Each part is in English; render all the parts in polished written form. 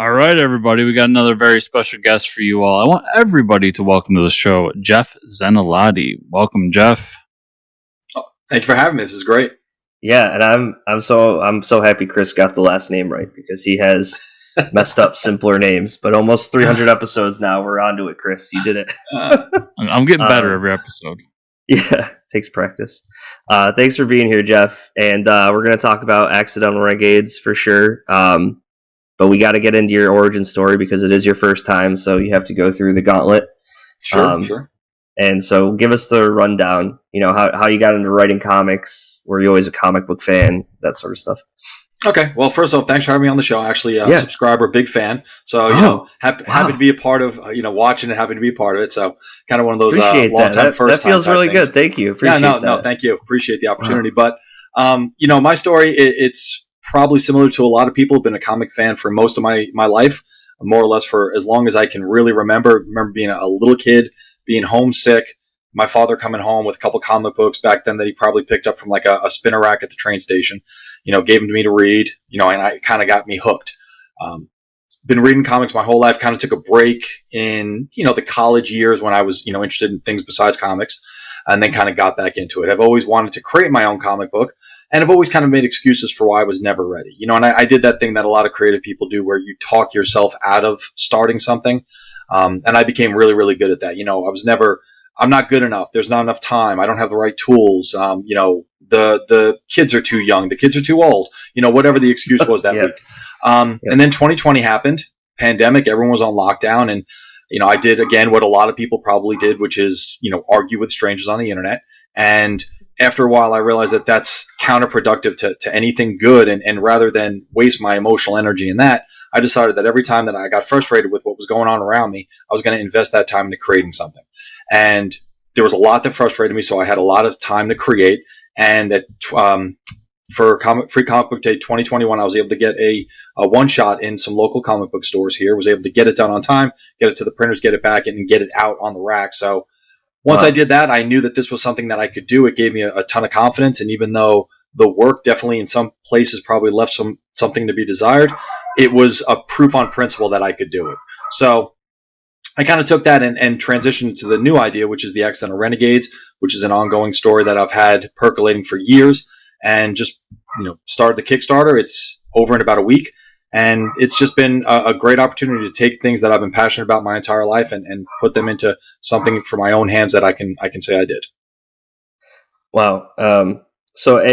All right, everybody, we got another very special guest for you all. I want everybody to welcome to the show, Jeff Zanelotti. Welcome, Jeff. Oh, thank you for having me. This is great. Yeah, and I'm so happy Chris got the last name right because he has messed up simpler names. But almost 300 episodes now, we're onto it, Chris. You did it. I'm getting better every episode. Yeah, takes practice. Thanks for being here, Jeff. And we're going to talk about Accidental Renegades for sure. But we got to get into your origin story because it is your first time, so you have to go through the gauntlet. Sure. And so give us the rundown, how you got into writing comics. Were you always a comic book fan? That sort of stuff. Okay. Well, first off, thanks for having me on the show. Actually, subscriber, big fan. So, happy to be a part of, watching and happy to be a part of it. So kind of one of those long-time first-time That feels really things. good. Thank you. Appreciate that. No, thank you. Appreciate the opportunity. Wow. But, my story, it's probably similar to a lot of people. I've been a comic fan for most of my life, more or less for as long as I can really remember. Remember being a little kid, being homesick, my father coming home with a couple comic books back then that he probably picked up from like a spinner rack at the train station, gave them to me to read, and I kind of got me hooked. Been reading comics my whole life, kind of took a break in, the college years when I was, interested in things besides comics, and then kind of got back into it. I've always wanted to create my own comic book, and I've always kind of made excuses for why I was never ready. And I did that thing that a lot of creative people do where you talk yourself out of starting something. And I became really, really good at that. I'm not good enough. There's not enough time. I don't have the right tools. The kids are too young. The kids are too old. Whatever the excuse was that week. And then 2020 happened, pandemic, everyone was on lockdown. And, I did again, what a lot of people probably did, which is, argue with strangers on the internet. And after a while, I realized that that's counterproductive to anything good. And rather than waste my emotional energy in that, I decided that every time that I got frustrated with what was going on around me, I was going to invest that time into creating something. And there was a lot that frustrated me, so I had a lot of time to create. And for Free Comic Book Day 2021, I was able to get a one-shot in some local comic book stores here, was able to get it done on time, get it to the printers, get it back, and get it out on the rack. So once I did that, I knew that this was something that I could do. It gave me a ton of confidence. And even though the work definitely in some places probably left something to be desired, it was a proof on principle that I could do it. So I kind of took that and transitioned to the new idea, which is the Accidental Renegades, which is an ongoing story that I've had percolating for years, and just, started the Kickstarter. It's over in about a week. And it's just been a great opportunity to take things that I've been passionate about my entire life and put them into something for my own hands that I can say I did. Wow. So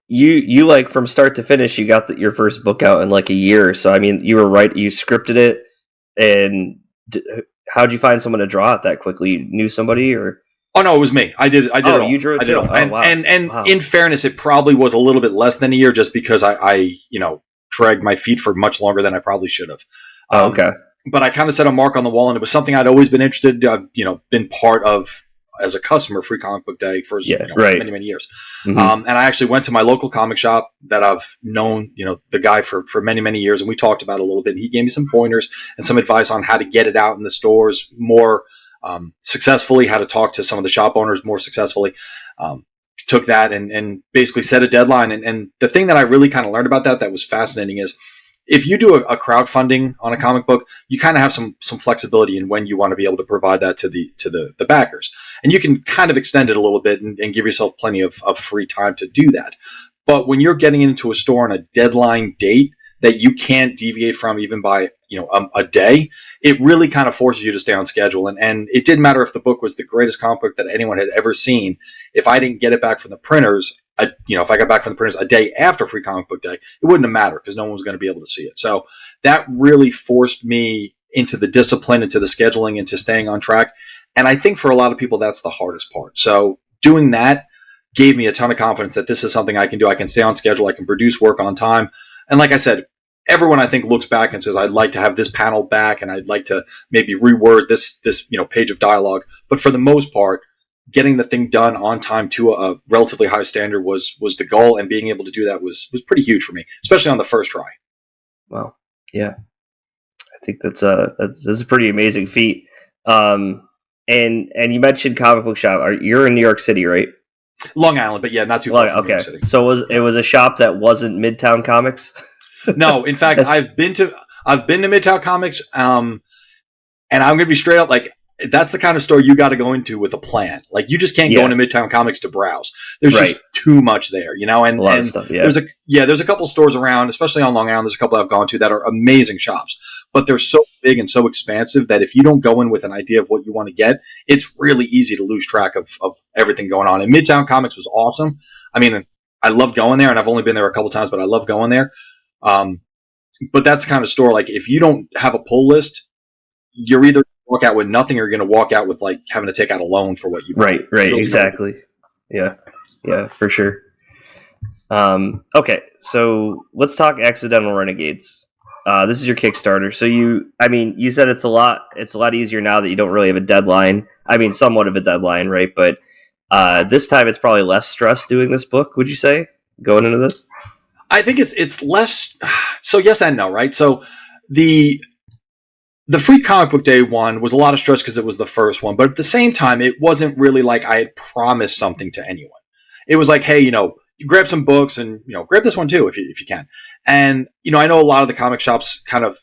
you like from start to finish, you got your first book out in like a year. So, I mean, you were right. You scripted it. And how'd you find someone to draw it that quickly? You knew somebody or? Oh, no, it was me. I did it all. You drew it too. Wow. And in fairness, it probably was a little bit less than a year just because I dragged my feet for much longer than I probably should have. Okay. But I kind of set a mark on the wall, and it was something I'd always been interested in, been part of as a customer, Free Comic Book Day for many, many years. Mm-hmm. And I actually went to my local comic shop that I've known, the guy for many, many years. And we talked about it a little bit. And he gave me some pointers and some advice on how to get it out in the stores more successfully, how to talk to some of the shop owners more successfully. Took that and basically set a deadline. And the thing that I really kind of learned about that was fascinating is if you do a crowdfunding on a comic book, you kind of have some flexibility in when you want to be able to provide that to the backers. And you can kind of extend it a little bit and give yourself plenty of free time to do that. But when you're getting into a store on a deadline date that you can't deviate from even by a day, it really kind of forces you to stay on schedule. And it didn't matter if the book was the greatest comic book that anyone had ever seen. If I didn't get it back from the printers, if I got back from the printers a day after Free Comic Book Day, it wouldn't have mattered because no one was going to be able to see it. So that really forced me into the discipline, into the scheduling, into staying on track. And I think for a lot of people, that's the hardest part. So doing that gave me a ton of confidence that this is something I can do. I can stay on schedule. I can produce work on time. And like I said, everyone I think looks back and says, I'd like to have this panel back and I'd like to maybe reword this page of dialogue. But for the most part, getting the thing done on time to a relatively high standard was the goal, and being able to do that was pretty huge for me, especially on the first try. Wow. Yeah. I think that's a pretty amazing feat. And you mentioned comic book shop. You're in New York City, right? Long Island, but yeah, not too far from New York City. So it was a shop that wasn't Midtown Comics? No, in fact, I've been to I've been to Midtown Comics, and I'm going to be straight up, like, that's the kind of store you got to go into with a plan. Like, you just can't go into Midtown Comics to browse. There's just too much there, you know. And a lot of stuff. There's a couple stores around, especially on Long Island. There's a couple I've gone to that are amazing shops, but they're so big and so expansive that if you don't go in with an idea of what you want to get, it's really easy to lose track of everything going on. And Midtown Comics was awesome. I mean, I love going there, and I've only been there a couple times, but I love going there. But that's the kind of store, like, if you don't have a pull list, you're either walk out with nothing, or you're going to walk out with, like, having to take out a loan for what you buy. Right, exactly. Yeah, for sure. Okay, so let's talk Accidental Renegades. This is your Kickstarter. So you said it's a lot easier now that you don't really have a deadline. I mean, somewhat of a deadline, right? But this time it's probably less stress doing this book, would you say, going into this? I think it's less. So yes and no, right? So the free comic book day one was a lot of stress because it was the first one, but at the same time, it wasn't really like I had promised something to anyone. It was like, hey, you grab some books and, grab this one too, if you can. And, I know a lot of the comic shops kind of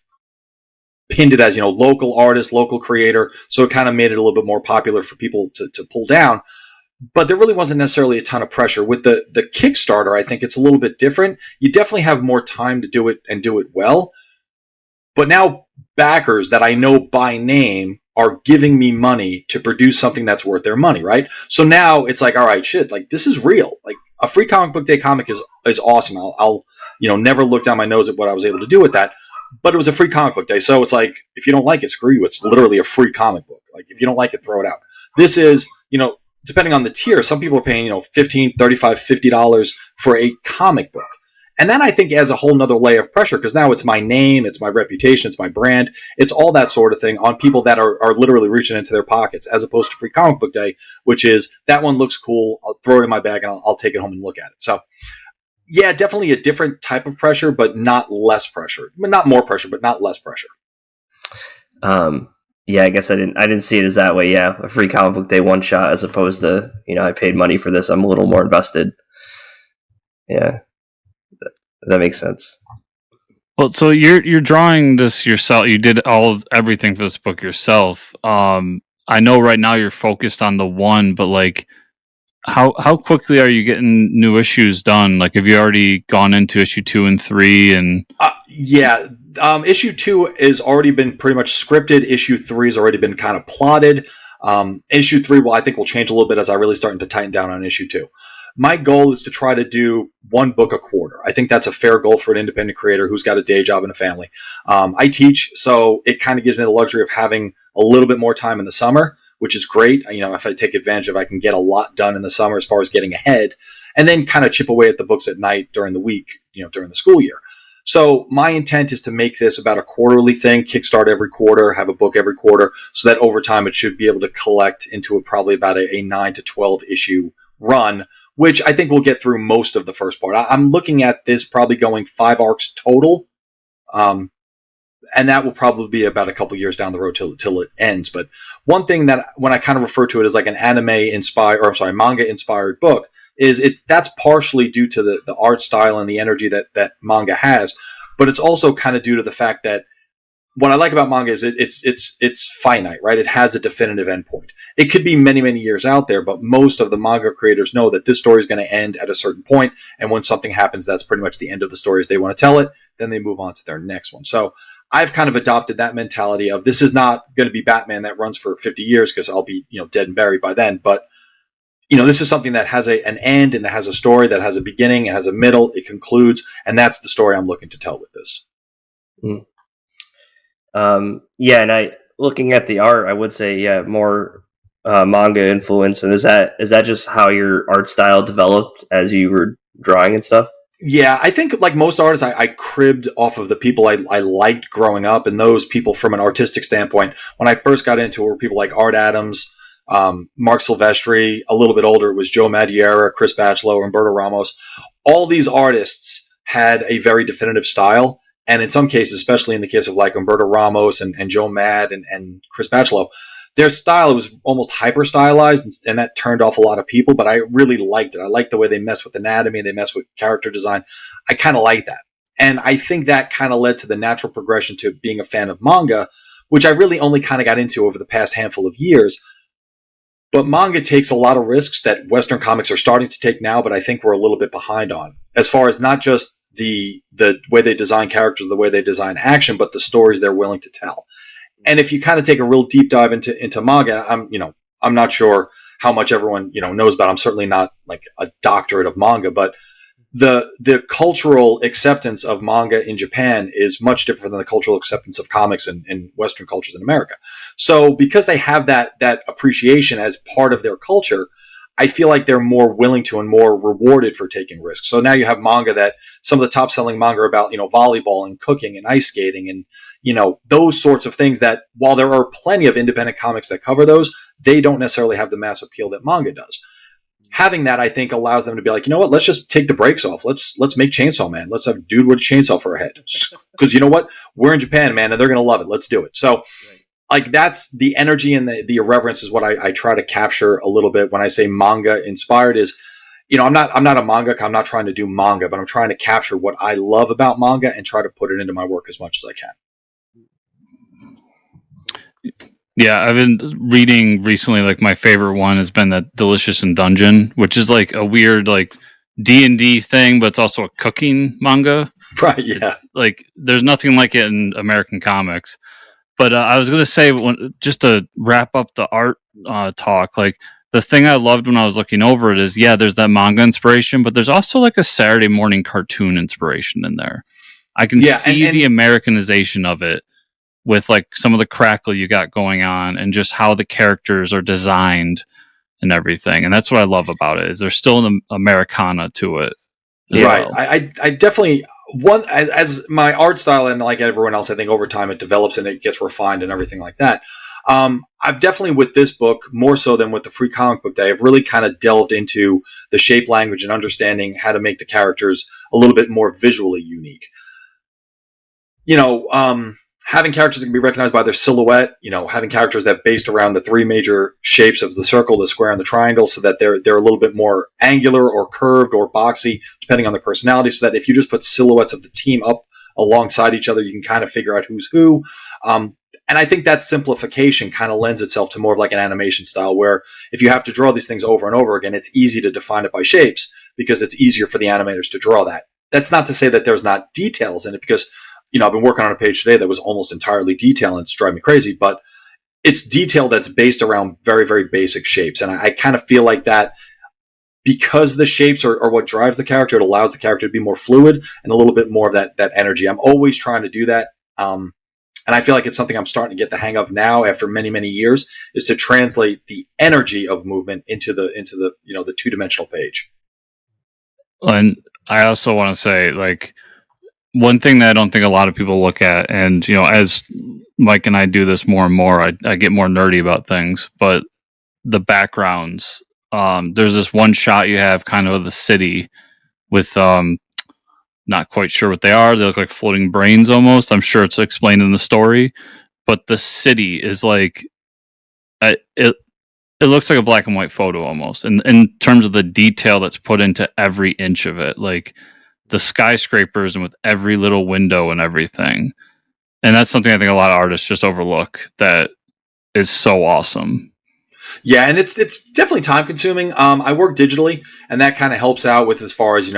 pinned it as, local artist, local creator. So it kind of made it a little bit more popular for people to pull down. But there really wasn't necessarily a ton of pressure. With the Kickstarter, I think it's a little bit different. You definitely have more time to do it and do it well. But now backers that I know by name are giving me money to produce something that's worth their money, right? So now it's like, all right, shit, like, this is real. Like, a free comic book day comic is awesome. I'll never look down my nose at what I was able to do with that. But it was a free comic book day. So it's like, if you don't like it, screw you. It's literally a free comic book. Like, if you don't like it, throw it out. This is, depending on the tier, some people are paying, $15, $35, $50 for a comic book. And that, I think, adds a whole nother layer of pressure, because now it's my name, it's my reputation, it's my brand, it's all that sort of thing on people that are literally reaching into their pockets, as opposed to Free Comic Book Day, which is, that one looks cool, I'll throw it in my bag and I'll take it home and look at it. So, yeah, definitely a different type of pressure, but not less pressure. Not more pressure, but not less pressure. Yeah, I guess I didn't see it as that way. Yeah, a Free Comic Book Day one shot, as opposed to, I paid money for this, I'm a little more invested. Yeah. That makes sense. Well, so you're drawing this yourself. You did everything for this book yourself. I know right now you're focused on the one, but like, how quickly are you getting new issues done? Like, have you already gone into issue 2 and 3? And yeah, issue 2 has already been pretty much scripted. Issue 3 has already been kind of plotted. Issue 3, I think will change a little bit as I really starting to tighten down on issue 2. My goal is to try to do one book a quarter. I think that's a fair goal for an independent creator who's got a day job and a family. I teach, so it kind of gives me the luxury of having a little bit more time in the summer, which is great. If I take advantage of, I can get a lot done in the summer as far as getting ahead, and then kind of chip away at the books at night during the week, during the school year. So my intent is to make this about a quarterly thing, kickstart every quarter, have a book every quarter, so that over time it should be able to collect into probably about a 9 to 12 issue run, which I think we'll get through most of the first part. I'm looking at this probably going 5 arcs total. And that will probably be about a couple years down the road till it ends. But one thing that, when I kind of refer to it as like an manga inspired book, is that's partially due to the art style and the energy that manga has. But it's also kind of due to the fact that what I like about manga is it's finite, right? It has a definitive endpoint. It could be many, many years out there, but most of the manga creators know that this story is going to end at a certain point, and when something happens, that's pretty much the end of the story as they want to tell it. Then they move on to their next one. So I've kind of adopted that mentality of, this is not going to be Batman that runs for 50 years because I'll be dead and buried by then. But this is something that has an end, and it has a story that has a beginning, it has a middle, it concludes, and that's the story I'm looking to tell with this. Mm. And looking at the art, I would say, more manga influence. And is that just how your art style developed as you were drawing and stuff? Yeah, I think like most artists, I cribbed off of the people I liked growing up, and those people from an artistic standpoint, when I first got into it, were people like Art Adams, Mark Silvestri. A little bit older, it was Joe Madureira, Chris Bachalo, Humberto Ramos. All these artists had a very definitive style. And in some cases, especially in the case of like Humberto Ramos and Joe Mad and Chris Bachalo, their style was almost hyper stylized, and that turned off a lot of people, but I really liked it. I liked the way they mess with anatomy, they mess with character design. I kind of like that. And I think that kind of led to the natural progression to being a fan of manga, which I really only kind of got into over the past handful of years. But manga takes a lot of risks that Western comics are starting to take now, but I think we're a little bit behind on, as far as not just the way they design characters, the way they design action, but the stories they're willing to tell. And if you kind of take a real deep dive into manga, I'm not sure how much everyone, knows about. I'm certainly not like a doctorate of manga, but the cultural acceptance of manga in Japan is much different than the cultural acceptance of comics in Western cultures in America. So because they have that appreciation as part of their culture, I feel like they're more willing to and more rewarded for taking risks. So now you have manga that some of the top selling manga are about, volleyball and cooking and ice skating and, those sorts of things that while there are plenty of independent comics that cover those, they don't necessarily have the mass appeal that manga does. Having that, I think, allows them to be like, you know what, let's just take the brakes off. Let's make Chainsaw Man. Let's have a dude with a chainsaw for a head. Because you know what? We're in Japan, man, and they're going to love it. Let's do it. So, like, that's the energy and the irreverence is what I try to capture a little bit when I say manga inspired is, I'm not a mangaka. I'm not trying to do manga, but I'm trying to capture what I love about manga and try to put it into my work as much as I can. Yeah, I've been reading recently, like my favorite one has been that Delicious in Dungeon, which is like a weird like D&D thing, but it's also a cooking manga. Right, yeah. Like there's nothing like it in American comics. But I was going to say, just to wrap up the art talk, like the thing I loved when I was looking over it is, there's that manga inspiration, but there's also like a Saturday morning cartoon inspiration in there. I can see the Americanization of it with like some of the crackle you got going on and just how the characters are designed and everything. And that's what I love about it is there's still an Americana to it. Right. Well. I definitely as my art style and like everyone else, I think over time it develops and it gets refined and everything like that. I've definitely with this book more so than with the Free Comic Book Day, I've really kind of delved into the shape language and understanding how to make the characters a little bit more visually unique. Having characters that can be recognized by their silhouette, having characters that based around the three major shapes of the circle, the square, and the triangle, so that they're a little bit more angular or curved or boxy, depending on their personality, so that if you just put silhouettes of the team up alongside each other, you can kind of figure out who's who. And I think that simplification kind of lends itself to more of like an animation style, where if you have to draw these things over and over again, it's easy to define it by shapes because it's easier for the animators to draw that. That's not to say that there's not details in it, because I've been working on a page today that was almost entirely detail and it's driving me crazy, but it's detail that's based around very, very basic shapes. And I kind of feel like that because the shapes are what drives the character, it allows the character to be more fluid and a little bit more of that energy. I'm always trying to do that. And I feel like it's something I'm starting to get the hang of now after many, many years, is to translate the energy of movement into the two-dimensional page. And I also want to say, like, one thing that I don't think a lot of people look at, and as Mike and I do this more and more, I get more nerdy about things, but the backgrounds, there's this one shot you have kind of the city with not quite sure what they are. They look like floating brains almost. I'm sure it's explained in the story, but the city is like it looks like a black and white photo almost, and in terms of the detail that's put into every inch of it, like the skyscrapers and with every little window and everything. And that's something I think a lot of artists just overlook that is so awesome. Yeah, and it's definitely time consuming. I work digitally, and that kind of helps out with as far as,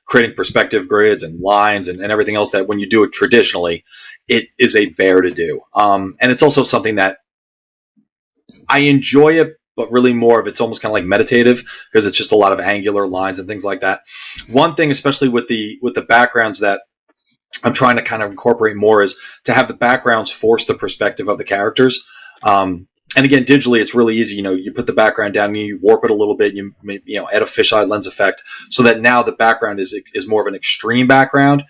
creating perspective grids and lines and everything else that when you do it traditionally, it is a bear to do. And it's also something that I enjoy it, but really more of it's almost kind of like meditative because it's just a lot of angular lines and things like that. One thing, especially with the backgrounds that I'm trying to kind of incorporate more, is to have the backgrounds force the perspective of the characters. And again, digitally, it's really easy. You put the background down, you warp it a little bit, you add a fisheye lens effect so that now the background is more of an extreme background.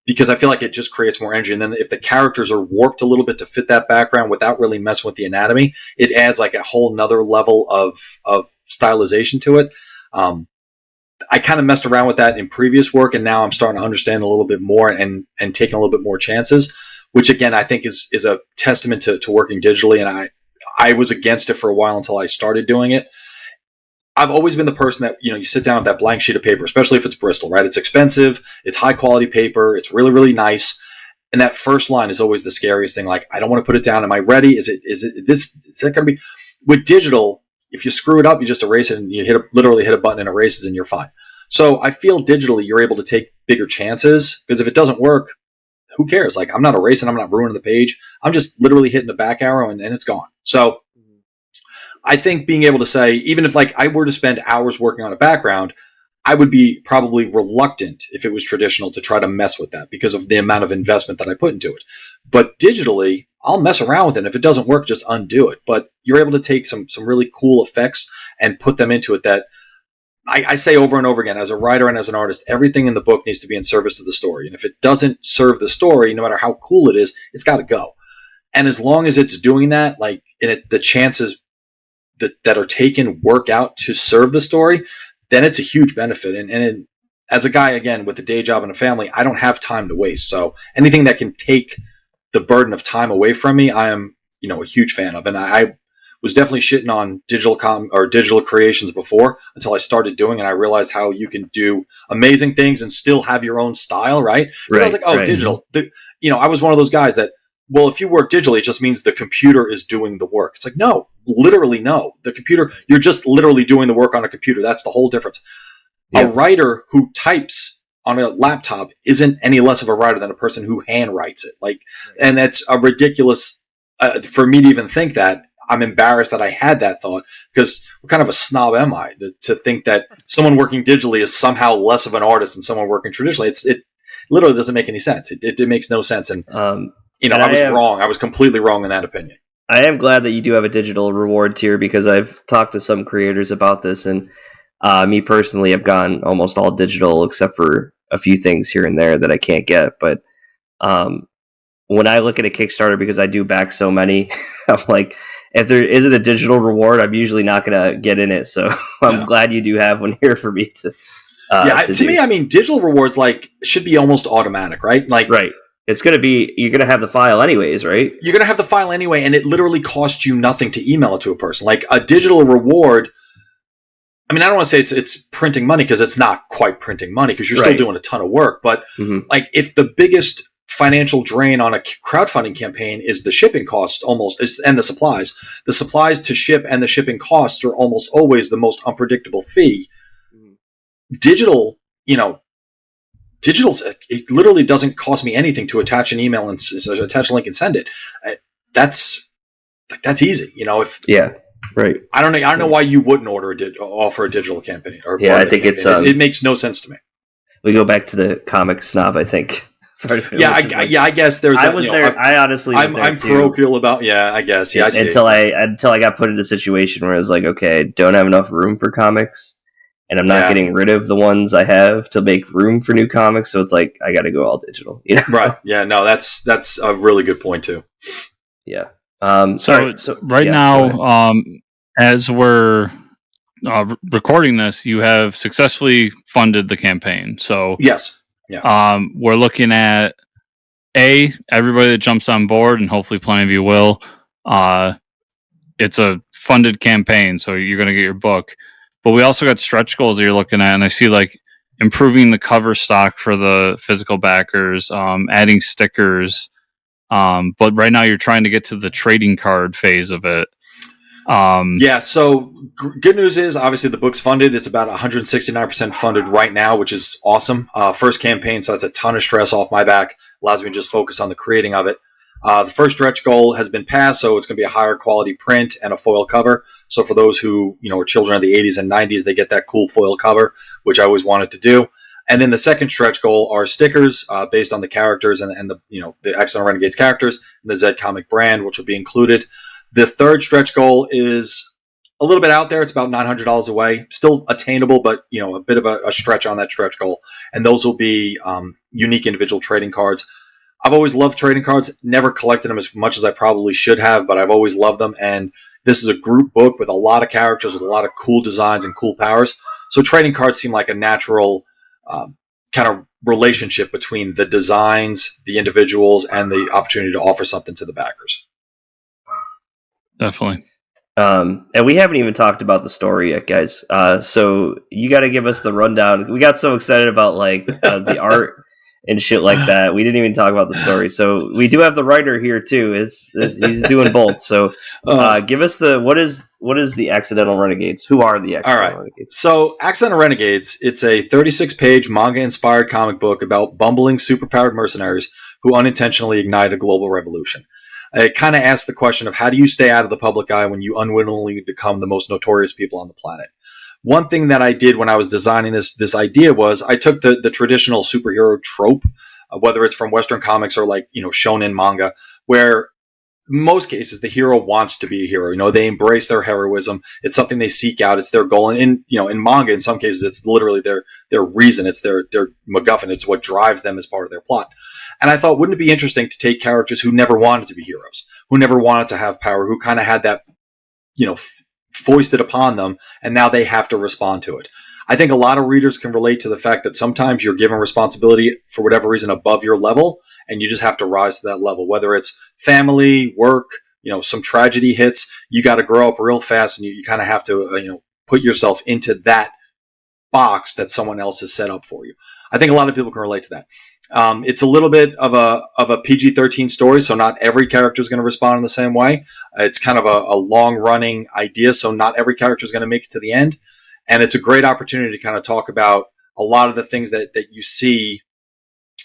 Because I feel like it just creates more energy. And then if the characters are warped a little bit to fit that background without really messing with the anatomy, it adds like a whole nother level of stylization to it. I kind of messed around with that in previous work, and now I'm starting to understand a little bit more and taking a little bit more chances, which again, I think is a testament to working digitally. And I was against it for a while until I started doing it. I've always been the person that, you sit down with that blank sheet of paper, especially if it's Bristol, right? It's expensive. It's high quality paper. It's really, really nice. And that first line is always the scariest thing. Like, I don't want to put it down. Am I ready? Is that going to be with digital? If you screw it up, you just erase it and you literally hit a button and it erases and you're fine. So I feel digitally, you're able to take bigger chances, because if it doesn't work, who cares? Like, I'm not erasing, I'm not ruining the page. I'm just literally hitting the back arrow and it's gone. So I think being able to say, even if like I were to spend hours working on a background, I would be probably reluctant if it was traditional to try to mess with that because of the amount of investment that I put into it. But digitally, I'll mess around with it. And if it doesn't work, just undo it. But you're able to take some really cool effects and put them into it that I say over and over again, as a writer and as an artist, everything in the book needs to be in service to the story. And if it doesn't serve the story, no matter how cool it is, it's got to go. And as long as it's doing that, like the chances that are taken work out to serve the story, then it's a huge benefit. And as a guy, again, with a day job and a family, I don't have time to waste. So anything that can take the burden of time away from me, I am, a huge fan of. And I was definitely shitting on digital creations before until I started doing it. And I realized how you can do amazing things and still have your own style, right? Because I was like, digital. I was one of those guys that, well, if you work digitally, it just means the computer is doing the work. It's like, no, literally no. The computer, you're just literally doing the work on a computer. That's the whole difference. Yeah. A writer who types on a laptop isn't any less of a writer than a person who handwrites it. Like, and that's a ridiculous, for me to even think that. I'm embarrassed that I had that thought, because what kind of a snob am I to think that someone working digitally is somehow less of an artist than someone working traditionally? It literally doesn't make any sense. It makes no sense. And, I was wrong. I was completely wrong in that opinion. I am glad that you do have a digital reward tier, because I've talked to some creators about this, and me personally, I've gone almost all digital except for a few things here and there that I can't get. But when I look at a Kickstarter, because I do back so many, I'm like, if there isn't a digital reward, I'm usually not going to get in it. So I'm glad you do have one here for me to. To me, I mean, digital rewards should be almost automatic, right? Right. It's going to be, you're going to have the file anyways, right? You're going to have the file anyway, and it literally costs you nothing to email it to a person. Like a digital reward, I mean, I don't want to say it's printing money, because it's not quite printing money, because you're still doing a ton of work. But if the biggest financial drain on a crowdfunding campaign is the shipping costs and the supplies to ship and the shipping costs are almost always the most unpredictable fee. Digital, it literally doesn't cost me anything to attach an email and attach a link and send it. That's easy. Right. I don't know why you wouldn't offer a digital campaign. I think it makes no sense to me. We go back to the comic snob, I think. I guess there's. I was there. I honestly, I'm parochial about. Yeah, I guess. Yeah, I see. Until I got put in a situation where I was like, okay, I don't have enough room for comics, and I'm not getting rid of the ones I have to make room for new comics. So it's like I got to go all digital. Right. Yeah. No, that's a really good point too. Yeah. Right now, as we're recording this, you have successfully funded the campaign. So yes. Yeah. We're looking at everybody that jumps on board, and hopefully plenty of you will. It's a funded campaign, so you're going to get your book. But we also got stretch goals that you're looking at, and I see improving the cover stock for the physical backers, adding stickers. But right now you're trying to get to the trading card phase of it. So good news is obviously the book's funded. It's about 169% funded right now, which is awesome. First campaign, so that's a ton of stress off my back. Allows me to just focus on the creating of it. The first stretch goal has been passed, so it's going to be a higher quality print and a foil cover. So for those who are children of the 80s and 90s, they get that cool foil cover, which I always wanted to do. And then the second stretch goal are stickers based on the characters and the Excellent Renegades characters and the Z Comic brand, which will be included. The third stretch goal is a little bit out there. It's about $900 away. Still attainable, but a bit of a stretch on that stretch goal. And those will be unique individual trading cards. I've always loved trading cards. Never collected them as much as I probably should have, but I've always loved them. And this is a group book with a lot of characters, with a lot of cool designs and cool powers. So trading cards seem like a natural kind of relationship between the designs, the individuals, and the opportunity to offer something to the backers. Definitely. And we haven't even talked about the story yet, guys. So you got to give us the rundown. We got so excited about like the art and shit like that. We didn't even talk about the story. So we do have the writer here too. He's doing both. So give us what is the Accidental Renegades? Who are the Accidental Renegades? So Accidental Renegades, it's a 36-page manga-inspired comic book about bumbling superpowered mercenaries who unintentionally ignite a global revolution. It kind of asks the question of how do you stay out of the public eye when you unwittingly become the most notorious people on the planet? One thing that I did when I was designing this idea was I took the traditional superhero trope, whether it's from Western comics or like, shonen manga, where in most cases the hero wants to be a hero. They embrace their heroism. It's something they seek out. It's their goal. And in manga, in some cases, it's literally their reason. It's their MacGuffin. It's what drives them as part of their plot. And I thought, wouldn't it be interesting to take characters who never wanted to be heroes, who never wanted to have power, who kind of had that, foisted upon them, and now they have to respond to it. I think a lot of readers can relate to the fact that sometimes you're given responsibility for whatever reason above your level, and you just have to rise to that level, whether it's family, work, some tragedy hits, you got to grow up real fast, and you kind of have to, put yourself into that box that someone else has set up for you. I think a lot of people can relate to that. It's a little bit of a PG-13 story, so not every character is going to respond in the same way. It's kind of a long-running idea, so not every character is going to make it to the end. And it's a great opportunity to kind of talk about a lot of the things that you see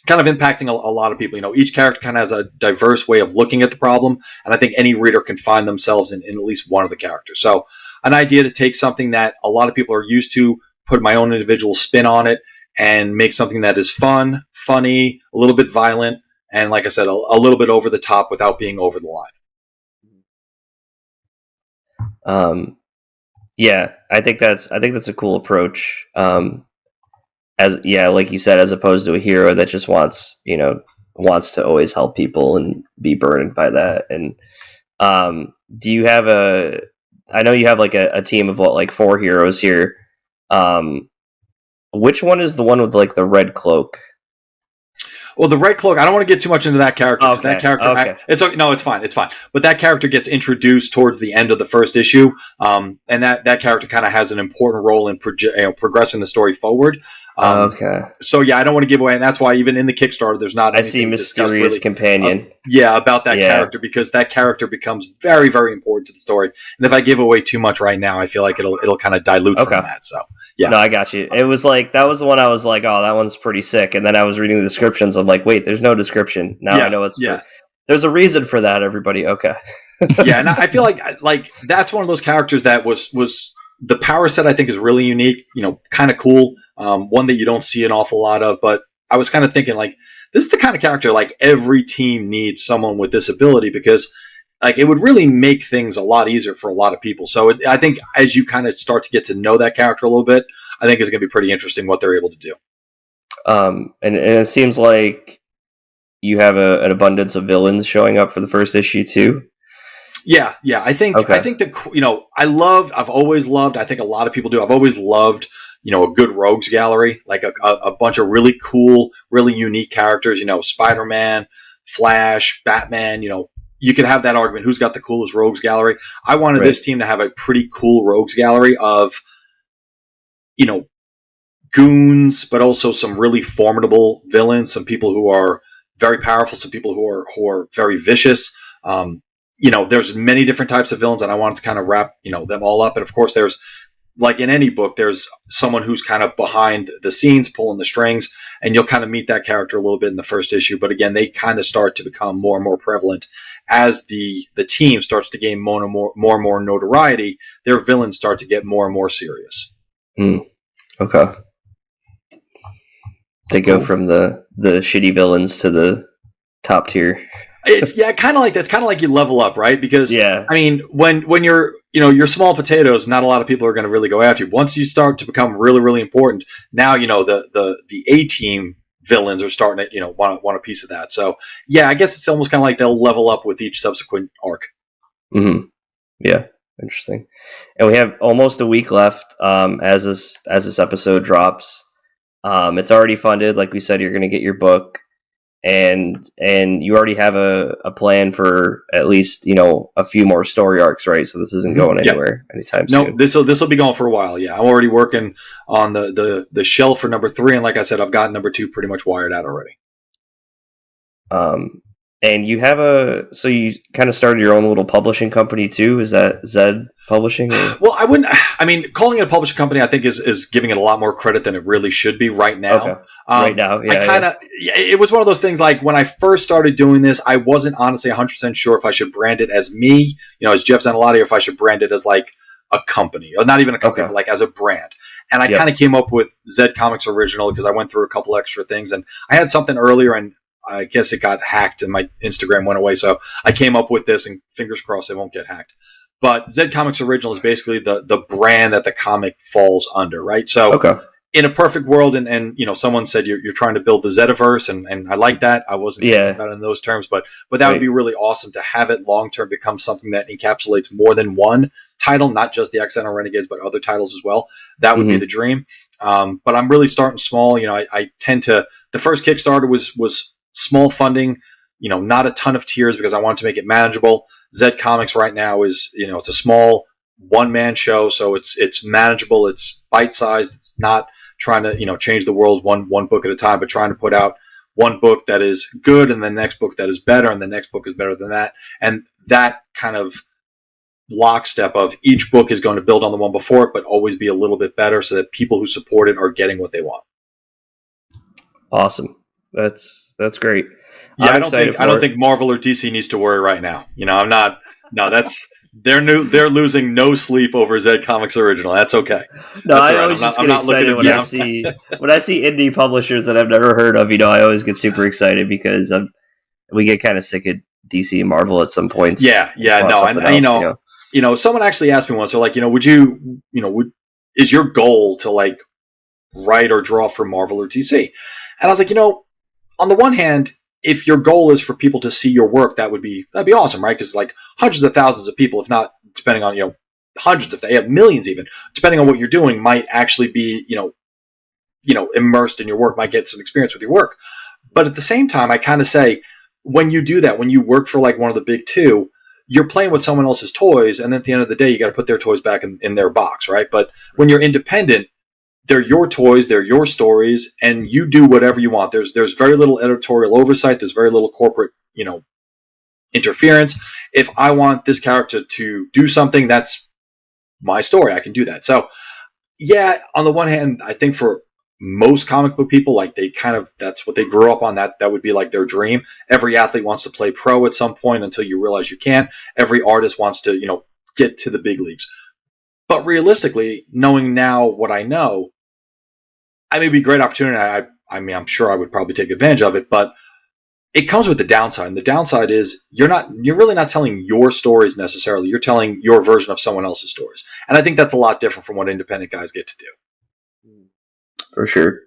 kind of impacting a lot of people. Each character kind of has a diverse way of looking at the problem, and I think any reader can find themselves in at least one of the characters. So an idea to take something that a lot of people are used to, put my own individual spin on it, and make something that is fun, funny, a little bit violent, and like I said, a little bit over the top without being over the line. Yeah, I think that's a cool approach. Like you said, as opposed to a hero that just wants to always help people and be burdened by that. And do you have I know you have like a team of like 4 heroes here. Which one is the one with like the red cloak? Well, the red cloak, I don't want to get too much into that character. Okay. That character, okay. It's fine. It's fine. But that character gets introduced towards the end of the first issue, and that character kind of has an important role in progressing the story forward. Okay. So yeah, I don't want to give away, and that's why even in the Kickstarter, there's not. I see mysterious really, companion. About that character, because that character becomes very, very important to the story. And if I give away too much right now, I feel like it'll kind of dilute from that. So yeah, no, I got you. It was like that was the one I was like, oh, that one's pretty sick. And then I was reading the descriptions. I'm like, wait, there's no description. Now I know it's. Yeah. There's a reason for that. Everybody, okay. Yeah, and I feel like that's one of those characters that was. The power set, I think, is really unique, kind of cool. One that you don't see an awful lot of, but I was kind of thinking like, this is the kind of character like every team needs someone with this ability, because like it would really make things a lot easier for a lot of people. So I think as you kind of start to get to know that character a little bit, I think it's going to be pretty interesting what they're able to do. And it seems like you have an abundance of villains showing up for the first issue too. Yeah. I think that, I've always loved, I think a lot of people do, I've always loved, a good rogues gallery, like a bunch of really cool, really unique characters, Spider-Man, Flash, Batman, you could have that argument. Who's got the coolest rogues gallery? I wanted this team to have a pretty cool rogues gallery of, goons, but also some really formidable villains, some people who are very powerful, some people who are very vicious. There's many different types of villains, and I wanted to kind of wrap, them all up. And of course, there's, like in any book, there's someone who's kind of behind the scenes, pulling the strings, and you'll kind of meet that character a little bit in the first issue. But again, they kind of start to become more and more prevalent as the team starts to gain more and more notoriety. Their villains start to get more and more serious. Okay. They go from the shitty villains to the top tier. It's kind of like that's kind of like you level up, right? Because I mean, when you're you're small potatoes, not a lot of people are going to really go after you. Once you start to become really, really important, now the A team villains are starting to want a piece of that. So yeah, I guess it's almost kind of like they'll level up with each subsequent arc. Mm-hmm. Yeah, interesting. And we have almost a week left as this episode drops. It's already funded, like we said. You're going to get your book. and you already have a plan for at least a few more story arcs, right? So this isn't going anywhere anytime soon. No, this will be going for a while. Yeah, I'm already working on the shelf for number 3, and like I said, I've got number 2 pretty much wired out already. And you have so you kind of started your own little publishing company too. Is that Zed Publishing? Or? Well, calling it a publishing company, I think is giving it a lot more credit than it really should be right now. Okay. Right now, yeah. It was one of those things like when I first started doing this, I wasn't honestly 100% sure if I should brand it as me, as Jeff Zanelotti, or if I should brand it as like a company, or not even a company, but like as a brand. And I kind of came up with Zed Comics Original because I went through a couple extra things, and I had something earlier, and I guess it got hacked and my Instagram went away. So I came up with this, and fingers crossed it won't get hacked. But Zed Comics Original is basically the brand that the comic falls under, right? So in a perfect world, and someone said you're trying to build the Zediverse, and I like that. I wasn't thinking about it in those terms, but that would be really awesome to have it long term become something that encapsulates more than one title, not just the Accidental Renegades, but other titles as well. That would be the dream. But I'm really starting small. I tend to, the first Kickstarter was small funding, not a ton of tiers because I want to make it manageable. Zed Comics right now is, it's a small one-man show, so it's manageable, it's bite-sized, it's not trying to, change the world one book at a time, but trying to put out one book that is good and the next book that is better and the next book is better than that. And that kind of lockstep of each book is going to build on the one before it, but always be a little bit better so that people who support it are getting what they want. Awesome. That's great. Yeah, I don't think Marvel or DC needs to worry right now. I'm not. No, they're losing no sleep over Zed Comics Original. That's okay. No, I always just get excited when I see indie publishers that I've never heard of. I always get super excited because we get kind of sick of DC and Marvel at some points. Yeah, no, and someone actually asked me once. They're like, is your goal to like write or draw for Marvel or DC? And I was like, on the one hand, if your goal is for people to see your work, that'd be awesome, right? Because like hundreds of thousands of people, if not depending on hundreds, if they have millions, even depending on what you're doing, might actually be immersed in your work, might get some experience with your work. But at the same time, I kind of say when you do that, when you work for like one of the big two, you're playing with someone else's toys, and then at the end of the day, you got to put their toys back in their box, right? But when you're independent, they're your toys, they're your stories, and you do whatever you want. There's very little editorial oversight. There's very little corporate, interference. If I want this character to do something, that's my story. I can do that. So, yeah, on the one hand, I think for most comic book people, like that's what they grew up on. That would be like their dream. Every athlete wants to play pro at some point until you realize you can't. Every artist wants to, get to the big leagues. But realistically, knowing now what I know, I may be a great opportunity. I mean, I'm sure I would probably take advantage of it, but it comes with the downside. And the downside is you're really not telling your stories necessarily. You're telling your version of someone else's stories. And I think that's a lot different from what independent guys get to do. For sure.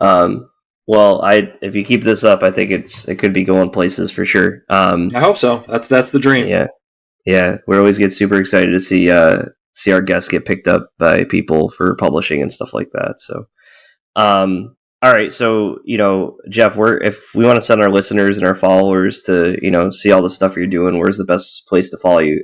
Well, if you keep this up, I think it could be going places for sure. I hope so. That's the dream. Yeah. We always get super excited to see our guests get picked up by people for publishing and stuff like that. So, all right. So, Jeff, if we want to send our listeners and our followers to, see all the stuff you're doing, where's the best place to follow you?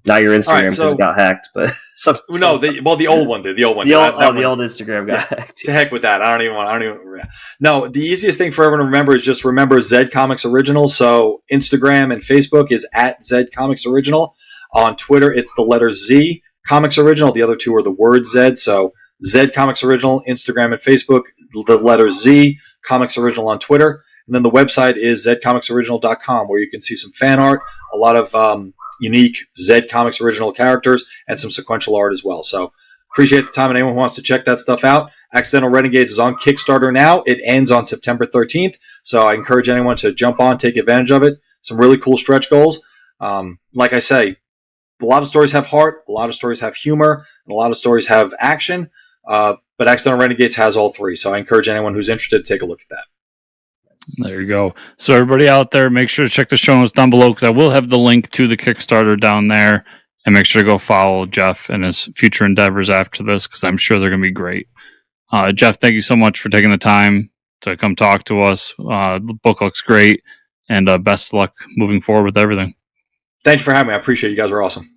Not your Instagram because it got hacked, but the old one did. The old one. The old Instagram got hacked. To heck with that. I don't even. No, the easiest thing for everyone to remember is just remember Zed Comics Original. So Instagram and Facebook is at Zed Comics Original. On Twitter, it's the letter Z Comics Original. The other two are the word Zed. So Zed Comics Original, Instagram and Facebook, the letter Z Comics Original on Twitter. And then the website is zedcomicsoriginal.com, where you can see some fan art, a lot of unique Zed Comics Original characters, and some sequential art as well. So appreciate the time, and anyone who wants to check that stuff out. Accidental Renegades is on Kickstarter now. It ends on September 13th. So I encourage anyone to jump on, take advantage of it. Some really cool stretch goals. Like I say, a lot of stories have heart, a lot of stories have humor, and a lot of stories have action. But Accidental Renegades has all three. So I encourage anyone who's interested to take a look at that. There you go. So everybody out there, make sure to check the show notes down below because I will have the link to the Kickstarter down there. And make sure to go follow Jeff and his future endeavors after this because I'm sure they're going to be great. Jeff, thank you so much for taking the time. to come talk to us. The book looks great, and best of luck moving forward with everything. Thank you for having me. I appreciate it. You guys are awesome.